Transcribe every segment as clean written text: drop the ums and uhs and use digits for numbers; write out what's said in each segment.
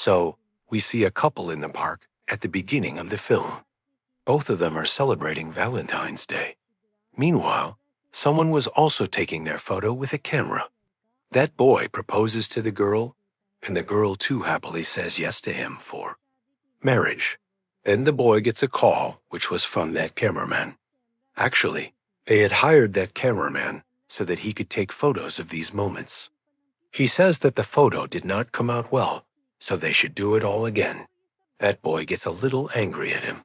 So, we see a couple in the park at the beginning of the film. Both of them are celebrating Valentine's Day. Meanwhile, someone was also taking their photo with a camera. That boy proposes to the girl, and the girl too happily says yes to him for marriage. Then the boy gets a call, which was from that cameraman. Actually, they had hired that cameraman so that he could take photos of these moments. He says that the photo did not come out well, so they should do it all again. That boy gets a little angry at him.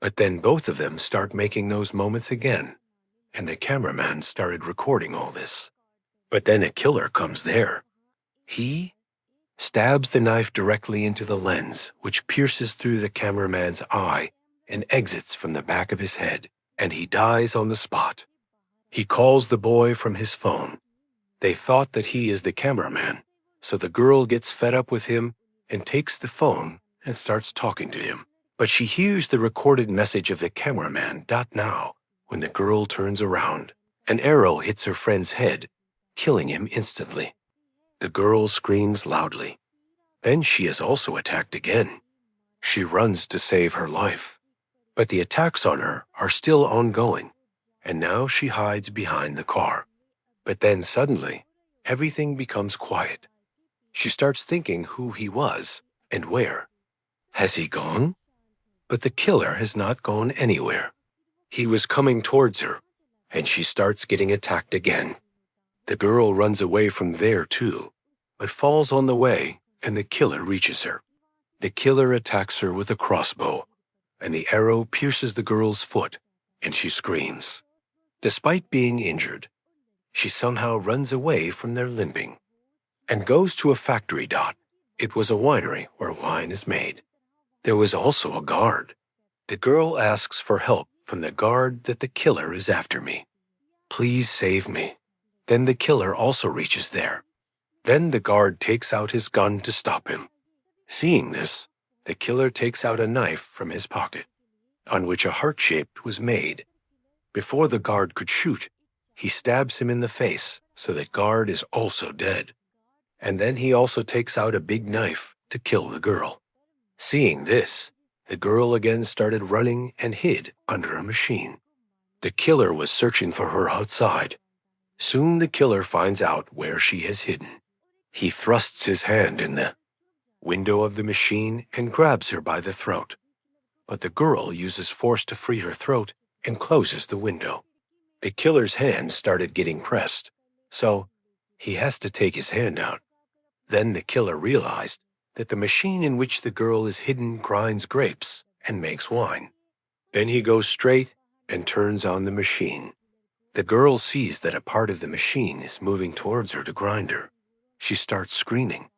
But then both of them start making those moments again, and the cameraman started recording all this. But then a killer comes there. He stabs the knife directly into the lens, which pierces through the cameraman's eye and exits from the back of his head, and he dies on the spot. He calls the boy from his phone. They thought that he is the cameraman, so the girl gets fed up with him and takes the phone and starts talking to him. But she hears the recorded message of the cameraman. Now, when the girl turns around, an arrow hits her friend's head, killing him instantly. The girl screams loudly. Then she is also attacked again. She runs to save her life, but the attacks on her are still ongoing, and now she hides behind the car. But then suddenly, everything becomes quiet. She starts thinking who he was and where. Has he gone? But the killer has not gone anywhere. He was coming towards her, and she starts getting attacked again. The girl runs away from there too, but falls on the way, and the killer reaches her. The killer attacks her with a crossbow, and the arrow pierces the girl's foot, and she screams. Despite being injured, she somehow runs away from their limping and goes to a factory. It was a winery where wine is made. There was also a guard. The girl asks for help from the guard that the killer is after me. Please save me. Then the killer also reaches there. Then the guard takes out his gun to stop him. Seeing this, the killer takes out a knife from his pocket, on which a heart-shape was made. Before the guard could shoot, he stabs him in the face, so that guard is also dead. And then he also takes out a big knife to kill the girl. Seeing this, the girl again started running and hid under a machine. The killer was searching for her outside. Soon the killer finds out where she has hidden. He thrusts his hand in the window of the machine and grabs her by the throat. But the girl uses force to free her throat and closes the window. The killer's hand started getting pressed, so he has to take his hand out. Then the killer realized that the machine in which the girl is hidden grinds grapes and makes wine. Then he goes straight and turns on the machine. The girl sees that a part of the machine is moving towards her to grind her. She starts screaming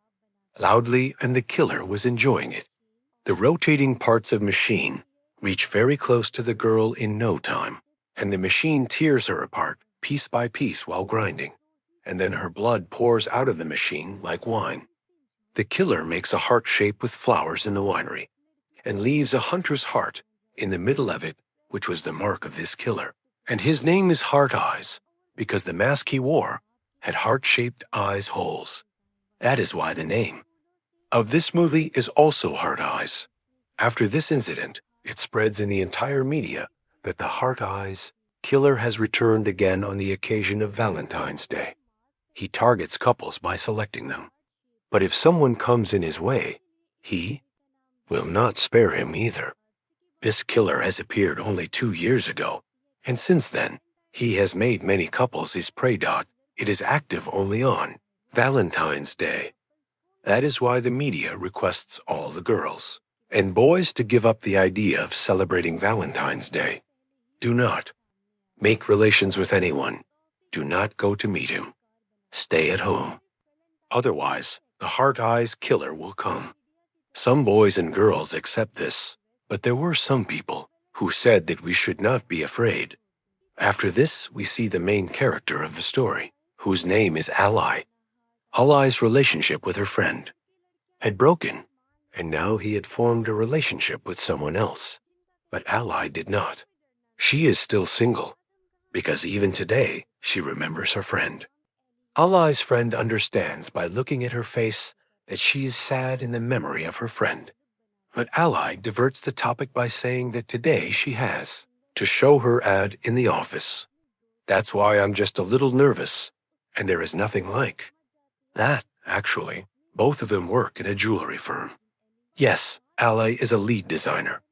loudly, and the killer was enjoying it. The rotating parts of machine reach very close to the girl in no time, and the machine tears her apart piece by piece while grinding, and then her blood pours out of the machine like wine. The killer makes a heart shape with flowers in the winery, and leaves a hunter's heart in the middle of it, which was the mark of this killer. And his name is Heart Eyes, because the mask he wore had heart-shaped eyes holes. That is why the name of this movie is also Heart Eyes. After this incident, it spreads in the entire media that the Heart Eyes killer has returned again on the occasion of Valentine's Day. He targets couples by selecting them. But if someone comes in his way, he will not spare him either. This killer has appeared only 2 years ago, and since then, he has made many couples his prey. It is active only on Valentine's Day. That is why the media requests all the girls and boys to give up the idea of celebrating Valentine's Day. Do not make relations with anyone. Do not go to meet him. Stay at home. Otherwise, the Heart Eyes killer will come. Some boys and girls accept this, but there were some people who said that we should not be afraid. After this, we see the main character of the story, whose name is Ally. Ally's relationship with her friend had broken, and now he had formed a relationship with someone else. But Ally did not. She is still single, because even today she remembers her friend. Ally's friend understands by looking at her face that she is sad in the memory of her friend. But Ally diverts the topic by saying that today she has to show her ad in the office. That's why I'm just a little nervous, and there is nothing like that, actually. Both of them work in a jewelry firm. Yes, Ally is a lead designer.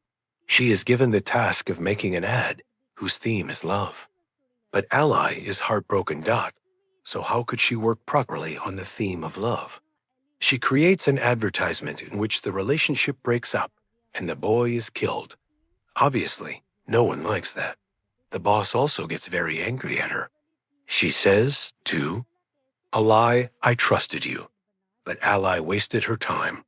She is given the task of making an ad whose theme is love. But Ally is heartbroken. So how could she work properly on the theme of love? She creates an advertisement in which the relationship breaks up and the boy is killed. Obviously, no one likes that. The boss also gets very angry at her. She says, too, Ally, I trusted you, but Ally wasted her time.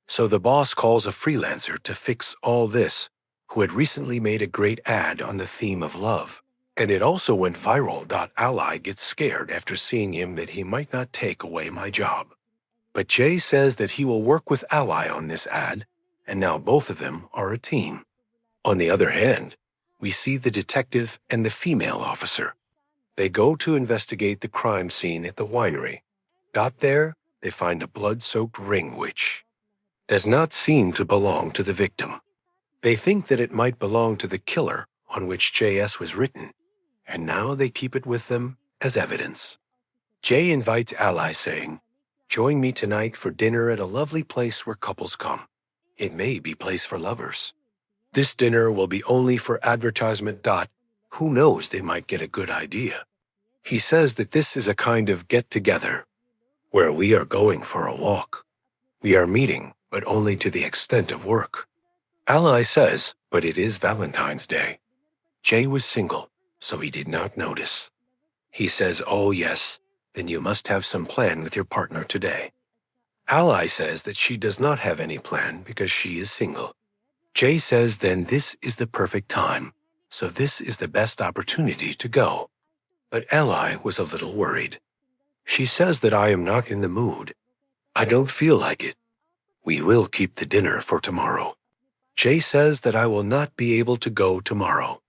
So the boss calls a freelancer to fix all this, who had recently made a great ad on the theme of love. And it also went viral. Ally gets scared after seeing him that he might not take away my job. But Jay says that he will work with Ally on this ad, and now both of them are a team. On the other hand, we see the detective and the female officer. They go to investigate the crime scene at the winery. There, they find a blood-soaked ring which does not seem to belong to the victim. They think that it might belong to the killer on which JS was written, and now they keep it with them as evidence. Jay invites Ally saying, join me tonight for dinner at a lovely place where couples come. It may be a place for lovers. This dinner will be only for advertisement. Who knows, they might get a good idea. He says that this is a kind of get-together, where we are going for a walk. We are meeting, but only to the extent of work. Ally says, but it is Valentine's Day. Jay was single, so he did not notice. He says, oh yes, then you must have some plan with your partner today. Ally says that she does not have any plan because she is single. Jay says then this is the perfect time, so this is the best opportunity to go. But Ally was a little worried. She says that I am not in the mood. I don't feel like it. We will keep the dinner for tomorrow. Jay says that I will not be able to go tomorrow.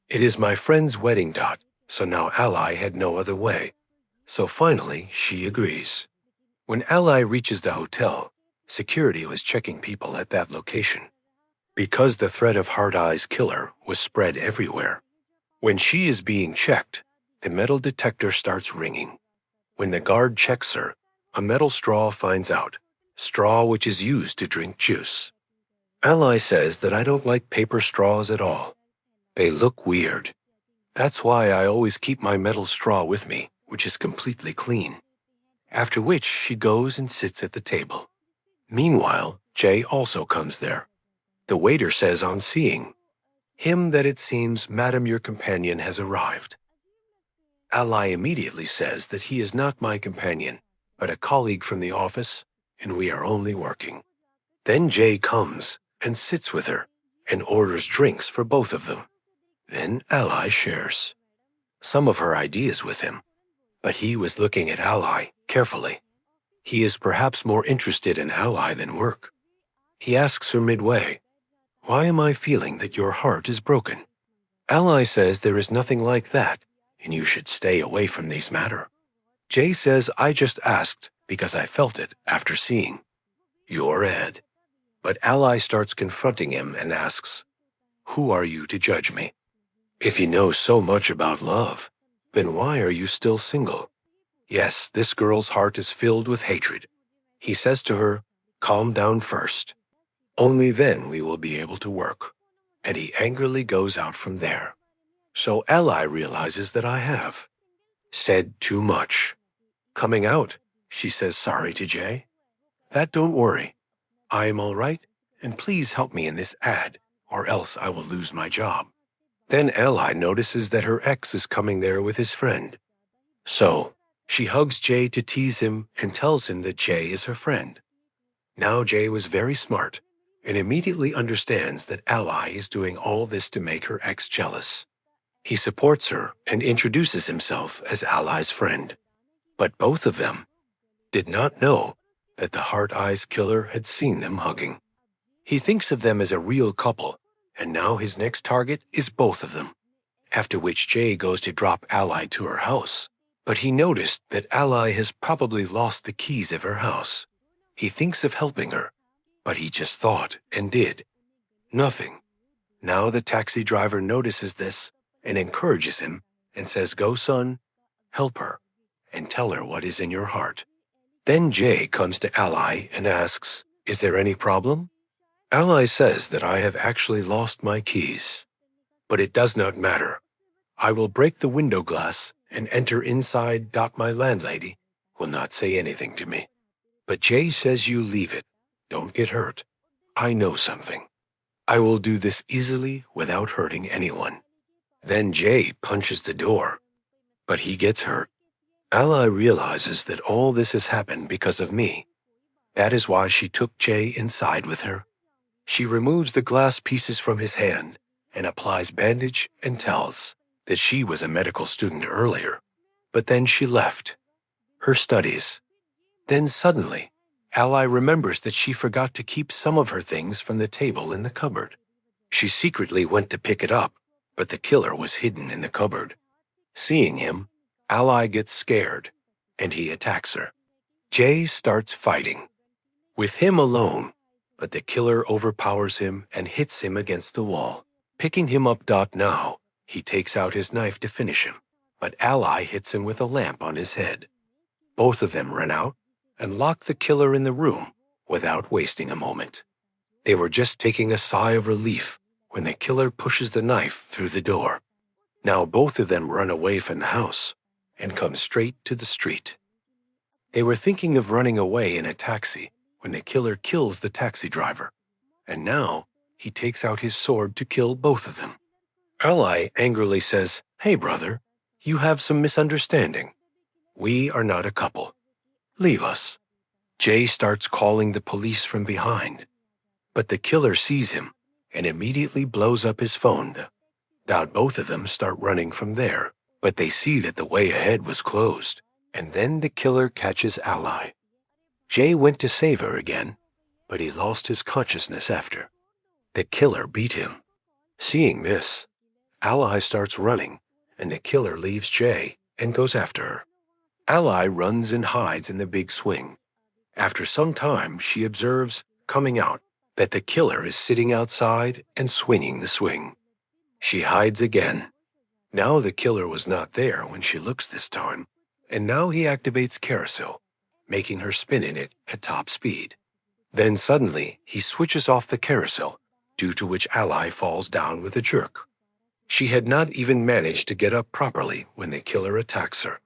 It is my friend's wedding. So now Ally had no other way. So finally, she agrees. When Ally reaches the hotel, security was checking people at that location, because the threat of Hard Eye's killer was spread everywhere. When she is being checked, the metal detector starts ringing. When the guard checks her, a metal straw finds out, straw which is used to drink juice. Ally says that I don't like paper straws at all. They look weird. That's why I always keep my metal straw with me, which is completely clean. After which she goes and sits at the table. Meanwhile, Jay also comes there. The waiter says on seeing him that it seems, Madam, your companion has arrived. Ally immediately says that he is not my companion, but a colleague from the office, and we are only working. Then Jay comes and sits with her and orders drinks for both of them. Then Ally shares some of her ideas with him, but he was looking at Ally carefully. He is perhaps more interested in Ally than work. He asks her midway, why am I feeling that your heart is broken? Ally says there is nothing like that, and you should stay away from these matters. Jay says I just asked because I felt it after seeing your ad. But Ally starts confronting him and asks, who are you to judge me? If you know so much about love, then why are you still single? Yes, this girl's heart is filled with hatred. He says to her, calm down first. Only then we will be able to work. And he angrily goes out from there. So Ally realizes that I have said too much. Coming out, she says sorry to Jay. That don't worry. I am all right, and please help me in this ad, or else I will lose my job. Then Ally notices that her ex is coming there with his friend. So she hugs Jay to tease him and tells him that Jay is her friend. Now Jay was very smart and immediately understands that Ally is doing all this to make her ex jealous. He supports her and introduces himself as Ally's friend. But both of them did not know that the Heart Eyes killer had seen them hugging. He thinks of them as a real couple, and now his next target is both of them. After which Jay goes to drop Ally to her house, but he noticed that Ally has probably lost the keys of her house. He thinks of helping her, but he just thought and did nothing. Now the taxi driver notices this and encourages him and says, "Go, son, help her, and tell her what is in your heart." Then Jay comes to Ally and asks, "Is there any problem?" Ally says that I have actually lost my keys. But it does not matter. I will break the window glass and enter inside. My landlady will not say anything to me. But Jay says you leave it. Don't get hurt. I know something. I will do this easily without hurting anyone. Then Jay punches the door, but he gets hurt. Ally realizes that all this has happened because of me. That is why she took Jay inside with her. She removes the glass pieces from his hand and applies bandage and tells that she was a medical student earlier, but then she left her studies. Then suddenly, Ally remembers that she forgot to keep some of her things from the table in the cupboard. She secretly went to pick it up, but the killer was hidden in the cupboard. Seeing him, Ally gets scared, and he attacks her. Jay starts fighting with him alone, but the killer overpowers him and hits him against the wall. Picking him up. Now, he takes out his knife to finish him, but Ally hits him with a lamp on his head. Both of them run out and lock the killer in the room without wasting a moment. They were just taking a sigh of relief when the killer pushes the knife through the door. Now both of them run away from the house and come straight to the street. They were thinking of running away in a taxi when the killer kills the taxi driver, and now he takes out his sword to kill both of them. Ally angrily says, "Hey brother, you have some misunderstanding. We are not a couple. Leave us." Jay starts calling the police from behind, but the killer sees him and immediately blows up his phone. Both of them start running from there, but they see that the way ahead was closed, and then the killer catches Ally. Jay went to save her again, but he lost his consciousness after. The killer beat him. Seeing this, Ally starts running, and the killer leaves Jay and goes after her. Ally runs and hides in the big swing. After some time, she observes, coming out, that the killer is sitting outside and swinging the swing. She hides again. Now the killer was not there when she looks this time, and now he activates carousel, making her spin in it at top speed. Then suddenly, he switches off the carousel, due to which Ally falls down with a jerk. She had not even managed to get up properly when the killer attacks her,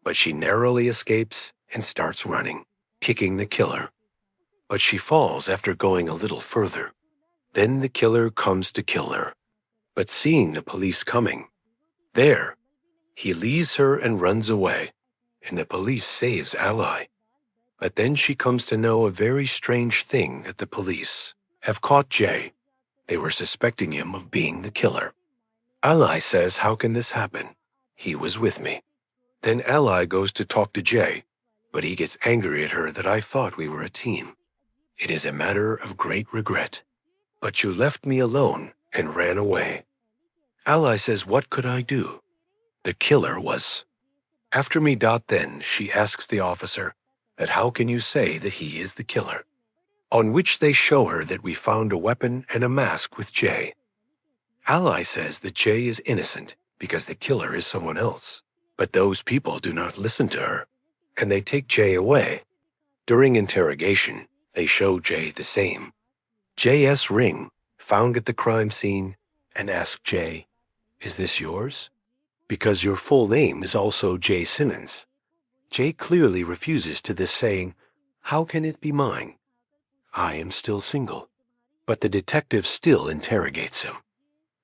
but she narrowly escapes and starts running, kicking the killer. But she falls after going a little further. Then the killer comes to kill her, but seeing the police coming, he leaves her and runs away, and the police saves Ally. But then she comes to know a very strange thing, that the police have caught Jay. They were suspecting him of being the killer. Ally says, "How can this happen? He was with me." Then Ally goes to talk to Jay, but he gets angry at her that I thought we were a team. "It is a matter of great regret, but you left me alone and ran away." Ally says, "What could I do? The killer was after me." Then she asks the officer that how can you say that he is the killer? On which they show her that we found a weapon and a mask with Jay. Ally says that Jay is innocent because the killer is someone else. But those people do not listen to her, and they take Jay away. During interrogation, they show Jay the same JS ring found at the crime scene and ask Jay, "Is this yours? Because your full name is also Jay Simmons." Jay clearly refuses to this, saying, "How can it be mine? I am still single." But the detective still interrogates him.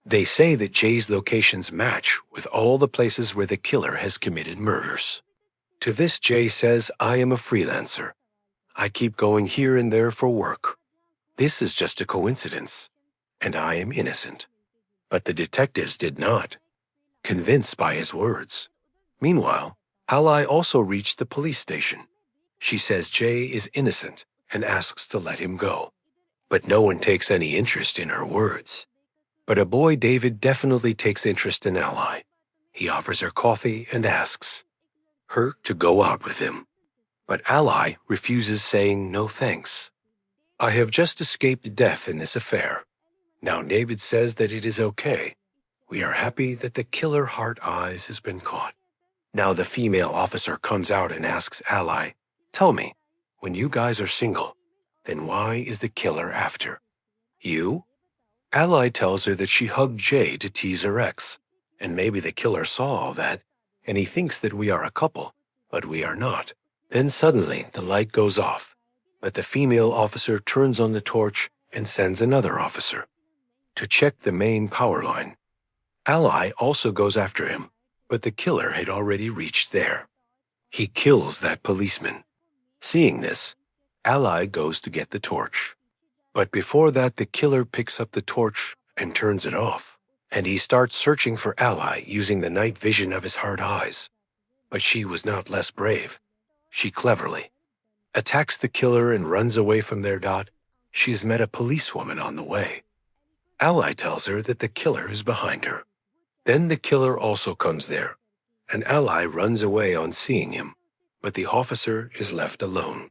They say that Jay's locations match with all the places where the killer has committed murders. To this, Jay says, "I am a freelancer. I keep going here and there for work. This is just a coincidence, and I am innocent." But the detectives did not, convinced by his words. Meanwhile, Ally also reached the police station. She says Jay is innocent and asks to let him go. But no one takes any interest in her words. But a boy, David, definitely takes interest in Ally. He offers her coffee and asks her to go out with him. but Ally refuses, saying no thanks. I have just escaped death in this affair. Now David says that it is okay. We are happy that the killer Heart Eyes has been caught. Now the female officer comes out and asks Ally, tell me, when you guys are single, then why is the killer after you? Ally tells her that she hugged Jay to tease her ex, and maybe the killer saw all that, and he thinks that we are a couple, but we are not. Then suddenly the light goes off, but the female officer turns on the torch and sends another officer to check the main power line. Ally also goes after him, but the killer had already reached there. He kills that policeman. Seeing this, Ally goes to get the torch. But before that, the killer picks up the torch and turns it off, and he starts searching for Ally using the night vision of his Heart Eyes. But she was not less brave. She cleverly attacks the killer and runs away from there. She has met a policewoman on the way. Ally tells her that the killer is behind her. Then the killer also comes there, and Ally runs away on seeing him, but the officer is left alone.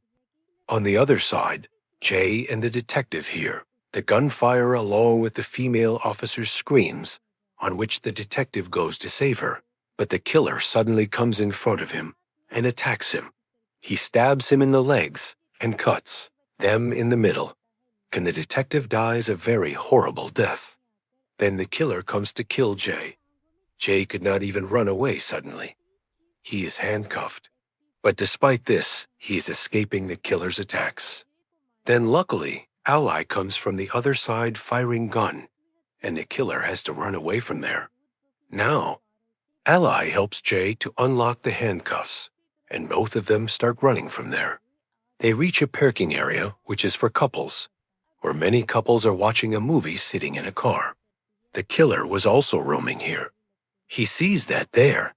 On the other side, Jay and the detective hear the gunfire along with the female officer's screams, on which the detective goes to save her, but the killer suddenly comes in front of him and attacks him. He stabs him in the legs and cuts them in the middle, and the detective dies a very horrible death. Then the killer comes to kill Jay. Jay could not even run away suddenly. He is handcuffed, but despite this, he is escaping the killer's attacks. Then luckily, Ally comes from the other side firing gun, and the killer has to run away from there. Now, Ally helps Jay to unlock the handcuffs, and both of them start running from there. They reach a parking area, which is for couples, where many couples are watching a movie sitting in a car. The killer was also roaming here. He sees that there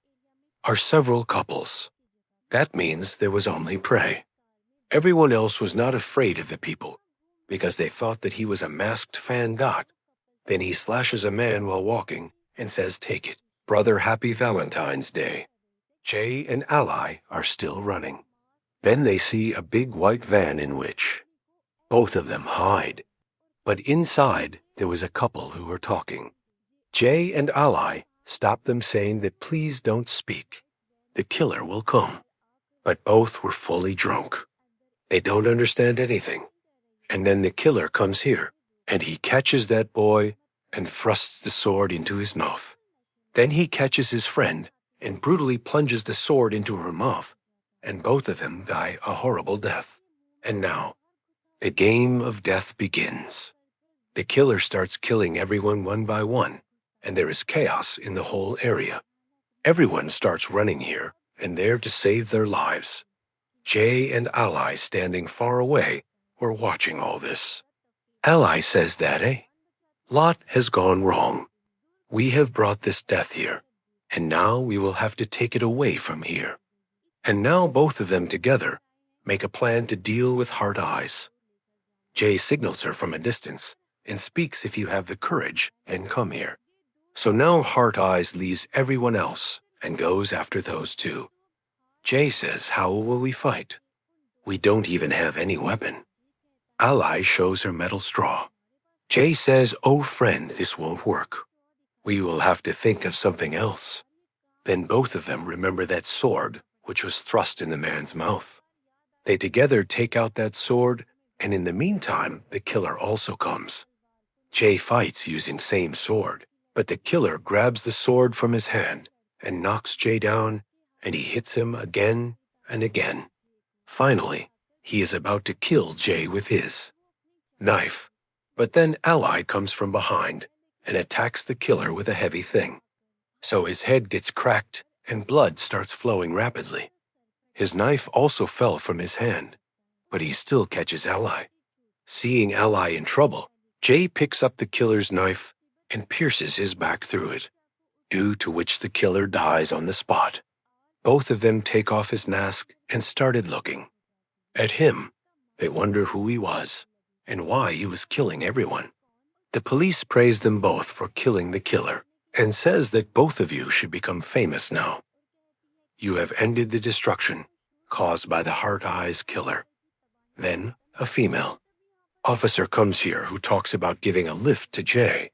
are several couples. That means there was only prey. Everyone else was not afraid of the people, because they thought that he was a masked fan. Then he slashes a man while walking and says, take it, brother, happy Valentine's Day. Jay and Ally are still running. Then they see a big white van in which both of them hide. But inside there was a couple who were talking. Jay and Ally stopped them, saying that please don't speak. The killer will come. But both were fully drunk. They don't understand anything. And then the killer comes here, and he catches that boy and thrusts the sword into his mouth. Then he catches his friend and brutally plunges the sword into her mouth, and both of them die a horrible death. And now, the game of death begins. The killer starts killing everyone one by one, and there is chaos in the whole area. Everyone starts running here and there to save their lives. Jay and Ally, standing far away, were watching all this. Ally says that a lot has gone wrong. We have brought this death here, and now we will have to take it away from here. And now both of them together make a plan to deal with Heart Eyes. Jay signals her from a distance and speaks, if you have the courage, and come here. So now Heart Eyes leaves everyone else and goes after those two. Jay says, how will we fight? We don't even have any weapon. Ally shows her metal straw. Jay says, oh friend, this won't work. We will have to think of something else. Then both of them remember that sword which was thrust in the man's mouth. They together take out that sword, and in the meantime, the killer also comes. Jay fights using same sword, but the killer grabs the sword from his hand and knocks Jay down, and he hits him again and again. Finally, he is about to kill Jay with his knife, but then Ally comes from behind and attacks the killer with a heavy thing. So his head gets cracked and blood starts flowing rapidly. His knife also fell from his hand, but he still catches Ally. Seeing Ally in trouble, Jay picks up the killer's knife and pierces his back through it, due to which the killer dies on the spot. Both of them take off his mask and started looking at him. They wonder who he was and why he was killing everyone. The police praise them both for killing the killer and says that both of you should become famous now. You have ended the destruction, caused by the Heart Eyes killer. Then, a female officer comes here who talks about giving a lift to Jay.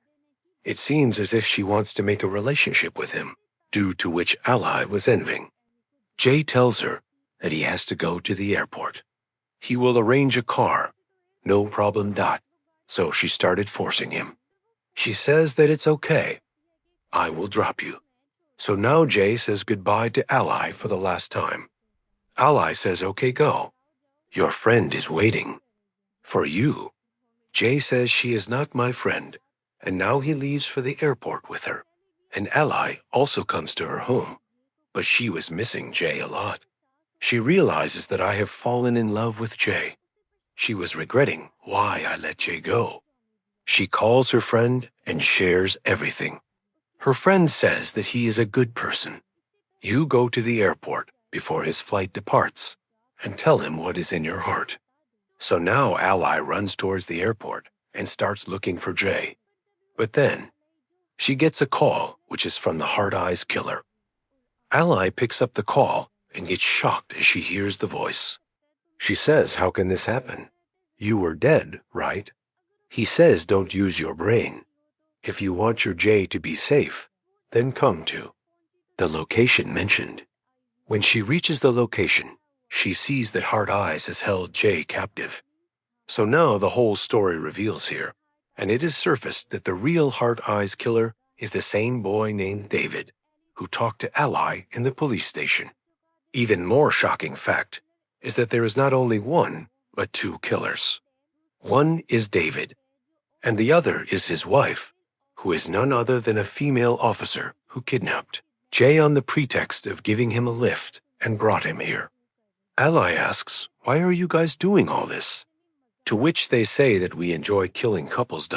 It seems as if she wants to make a relationship with him, due to which Ally was envying. Jay tells her that he has to go to the airport. He will arrange a car. No problem. So she started forcing him. She says that it's okay. I will drop you. So now Jay says goodbye to Ally for the last time. Ally says, okay, go. Your friend is waiting. For you. Jay says she is not my friend, and now he leaves for the airport with her. And Ally also comes to her home, but she was missing Jay a lot. She realizes that I have fallen in love with Jay. She was regretting why I let Jay go. She calls her friend and shares everything. Her friend says that he is a good person. You go to the airport before his flight departs and tell him what is in your heart. So now Ally runs towards the airport and starts looking for Jay. But then, she gets a call, which is from the Heart Eyes killer. Ally picks up the call and gets shocked as she hears the voice. She says, how can this happen? You were dead, right? He says don't use your brain. If you want your Jay to be safe, then come to the location mentioned. When she reaches the location, she sees that Heart Eyes has held Jay captive. So now the whole story reveals here, and it is surfaced that the real Heart Eyes killer is the same boy named David, who talked to Ally in the police station. Even more shocking fact is that there is not only one, but two killers. One is David, and the other is his wife, who is none other than a female officer who kidnapped Jay on the pretext of giving him a lift and brought him here. Ally asks, why are you guys doing all this? To which they say that we enjoy killing couples.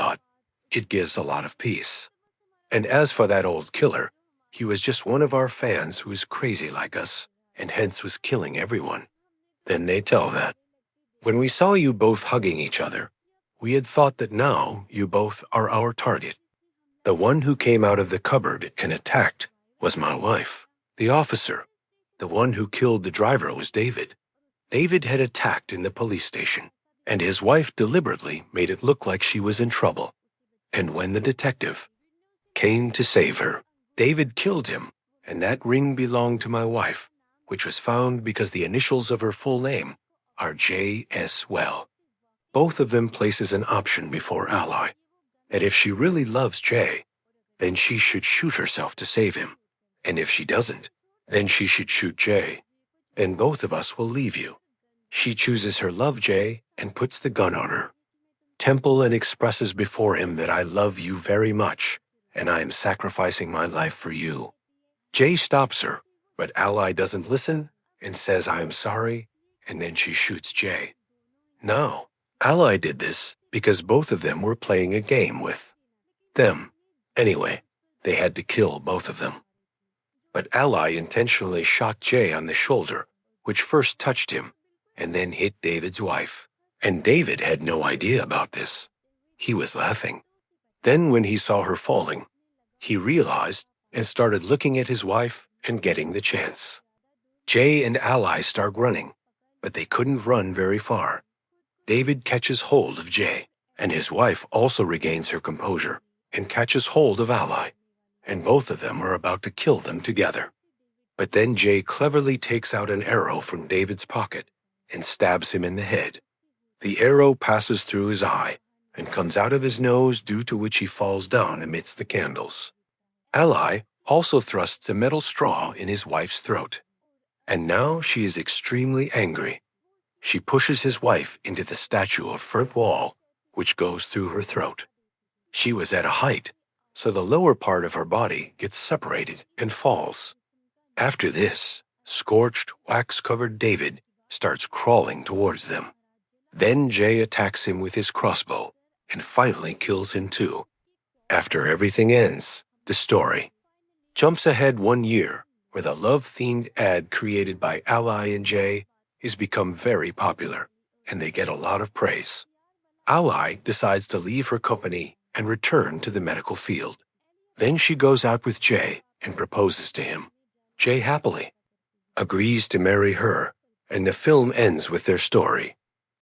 It gives a lot of peace. And as for that old killer, he was just one of our fans who is crazy like us, and hence was killing everyone. Then they tell that. When we saw you both hugging each other, we had thought that now you both are our target. The one who came out of the cupboard and attacked was my wife, the officer. The one who killed the driver was David. David had attacked in the police station, and his wife deliberately made it look like she was in trouble. And when the detective came to save her, David killed him, and that ring belonged to my wife, which was found because the initials of her full name are J.S. Well. Both of them places an option before Ally, that if she really loves Jay, then she should shoot herself to save him. And if she doesn't, then she should shoot Jay. Then both of us will leave you. She chooses her love Jay and puts the gun on her. Temple and expresses before him that I love you very much, and I am sacrificing my life for you. Jay stops her, but Ally doesn't listen and says I am sorry, and then she shoots Jay. No, Ally did this because both of them were playing a game with them. Anyway, they had to kill both of them. But Ally intentionally shot Jay on the shoulder, which first touched him, and then hit David's wife. And David had no idea about this. He was laughing. Then when he saw her falling, he realized and started looking at his wife and getting the chance. Jay and Ally start running, but they couldn't run very far. David catches hold of Jay, and his wife also regains her composure and catches hold of Ally, and both of them are about to kill them together. But then Jay cleverly takes out an arrow from David's pocket and stabs him in the head. The arrow passes through his eye and comes out of his nose, due to which he falls down amidst the candles. Ally also thrusts a metal straw in his wife's throat, and now she is extremely angry. She pushes his wife into the statue of front wall, which goes through her throat. She was at a height, so the lower part of her body gets separated and falls. After this, scorched, wax-covered David starts crawling towards them. Then Jay attacks him with his crossbow and finally kills him too. After everything ends, the story jumps ahead 1 year, where the love-themed ad created by Ally and Jay has become very popular, and they get a lot of praise. Ally decides to leave her company and return to the medical field. Then she goes out with Jay and proposes to him. Jay happily agrees to marry her, and the film ends with their story.